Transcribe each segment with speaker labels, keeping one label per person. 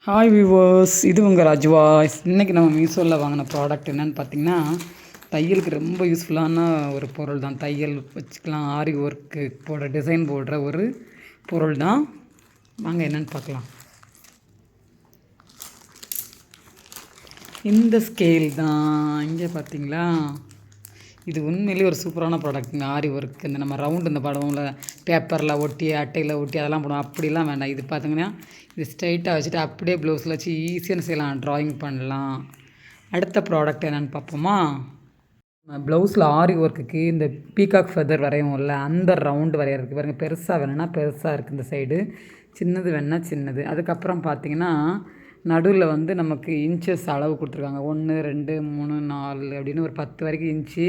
Speaker 1: Hi viewers, இது உங்கள் ராஜ்வாய்ஸ். இன்றைக்கி நம்ம மீஷோவில் வாங்கின ப்ராடக்ட் என்னென்னு பார்த்தீங்கன்னா, தையலுக்கு ரொம்ப யூஸ்ஃபுல்லான ஒரு பொருள் தான். தையல் வச்சுக்கலாம், ஆரி ஒர்க்கு போடுற டிசைன் போடுற ஒரு பொருள் தான். வாங்க என்னென்னு பார்க்கலாம். இந்த ஸ்கேல் தான் இங்கே பார்த்தீங்களா, இது உண்மையிலேயே ஒரு சூப்பரான ப்ராடக்ட்டுங்க. ஆரி ஒர்க் இந்த நம்ம ரவுண்டு இந்த படம்ல பேப்பரில் ஒட்டி அட்டையில் ஒட்டி அதெல்லாம் போடுவோம், அப்படிலாம் வேண்டாம். இது பார்த்திங்கன்னா இது ஸ்ட்ரைட்டாக வச்சுட்டு அப்படியே ப்ளவுஸில் வச்சு ஈஸியாக செய்யலாம், ட்ராயிங் பண்ணலாம். அடுத்த ப்ராடக்ட் என்னென்னு பார்ப்போமா. ப்ளவுஸில் ஆரி ஒர்க்குக்கு இந்த பீகாக் ஃபெதர் வரையும்ல, அந்த ரவுண்டு வரைகிறதுக்கு பாருங்கள். பெருசாக வேணும்னா பெருசாக இருக்குது இந்த சைடு, சின்னது வேணுன்னா சின்னது. அதுக்கப்புறம் பார்த்திங்கன்னா நடுவில் வந்து நமக்கு இன்ச்சஸ் அளவு கொடுத்துருக்காங்க. 1 2 3 4 அப்படின்னு ஒரு 10 வரைக்கும் இன்ச்சு.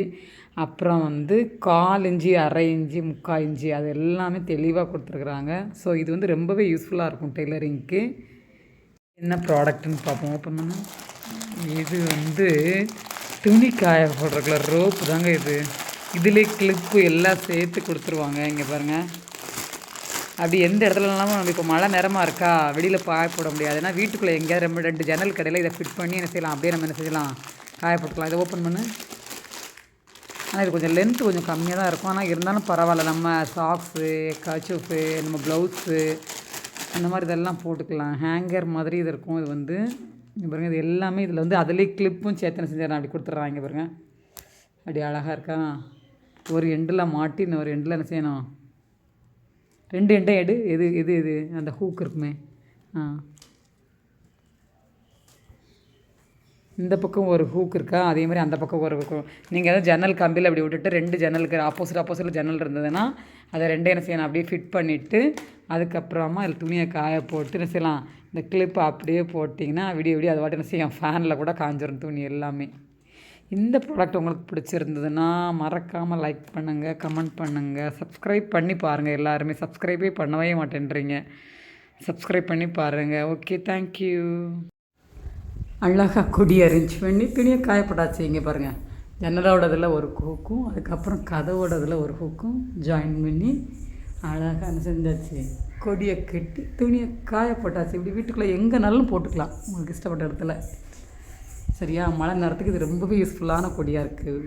Speaker 1: அப்புறம் வந்து 1/4 இன்ச்சு, அரை இன்ச்சு, 3/4 இன்ச்சு, அது எல்லாமே தெளிவாக கொடுத்துருக்குறாங்க. ஸோ இது வந்து ரொம்பவே யூஸ்ஃபுல்லாக இருக்கும் டெய்லரிங்க்கு. என்ன ப்ராடக்ட்டுன்னு பார்ப்போம். ஓப்பன் பண்ண, இது வந்து துணி காய போடுறக்குள்ள ரோப்பு தாங்க இது. இதிலே கிளிப்பு எல்லாம் சேர்த்து கொடுத்துருவாங்க. இங்கே பாருங்கள், அப்படி எந்த இடத்துலலாம் நம்ம இப்போ மழை நேரமாக இருக்கா, வெளியில் காய போட முடியாது. ஏன்னா வீட்டுக்குள்ளே எங்கேயாவது 2 ஜன்னல் கடையில் இதை ஃபிட் பண்ணி என்ன செய்யலாம், அப்படியே நம்ம என்ன செய்யலாம், காய போட்டுக்கலாம். இதை ஓப்பன் பண்ணு. ஆனால் இது கொஞ்சம் லென்த்து கொஞ்சம் கம்மியாக தான் இருக்கும். ஆனால் இருந்தாலும் பரவாயில்ல, நம்ம சாக்ஸு, கர்ச்சீஃபு, நம்ம ப்ளவுஸு அந்த மாதிரி இதெல்லாம் போட்டுக்கலாம். ஹேங்கர் மாதிரி இது இருக்கும். இது வந்து இங்கே பாருங்கள், இது எல்லாமே இதில் வந்து அதிலே கிளிப்பும் சேர்த்து செஞ்சிடறேன், அப்படி கொடுத்துட்றாங்க. இங்கே பாருங்கள், அப்படி அழகாக இருக்கா. ஒரு எண்டில் மாட்டி இன்னொரு எண்டில் என்ன செய்யணும், 2 எண்டை எடு. எது அந்த ஹூக் இருக்குமே, இந்த பக்கம் ஒரு ஹூக் இருக்கா, அதே மாதிரி அந்த பக்கம் ஒரு ஹூக். நீங்கள் எதாவது ஜன்னல் கம்பியில் அப்படி விட்டுட்டு 2 ஜன்னலுக்கு ஆப்போசிட்டில் ஜன்னல் இருந்ததுன்னா அதை 2 என்ன செய்யணும், அப்படியே ஃபிட் பண்ணிவிட்டு அதுக்கப்புறமா அதில் துணியை காய போட்டு என்ன செய்யலாம், இந்த கிளிப்பை அப்படியே போட்டிங்கன்னா விடிய அது வாட்டி என்ன செய்யும், ஃபேனில் கூட காஞ்சிரும் துணி எல்லாமே. இந்த ப்ராடக்ட் உங்களுக்கு பிடிச்சிருந்ததுன்னா மறக்காமல் லைக் பண்ணுங்கள், கமெண்ட் பண்ணுங்கள், சப்ஸ்கிரைப் பண்ணி பாருங்கள். எல்லாருமே சப்ஸ்கிரைபே பண்ணவே மாட்டேன்றீங்க. சப்ஸ்கிரைப் பண்ணி பாருங்கள். Okay, thank you. அழகாக கொடி அரேஞ்ச் பண்ணி துணியை காயப்படாச்சு. இங்கே பாருங்கள், ஜன்னலோடதில் ஒரு ஹூக்கும் அதுக்கப்புறம் கதவோடதில் ஒரு ஹூக்கும் ஜாயின் பண்ணி அழகாக செஞ்சாச்சு. கொடியை கட்டி துணியை காயப்பட்டாச்சு. இப்படி வீட்டுக்குள்ளே எங்கேனாலும் போட்டுக்கலாம், உங்களுக்கு இஷ்டப்பட்ட இடத்துல. சரியா, மழை நேரத்துக்கு இது ரொம்பவே யூஸ்ஃபுல்லான கொடியாக இருக்குது.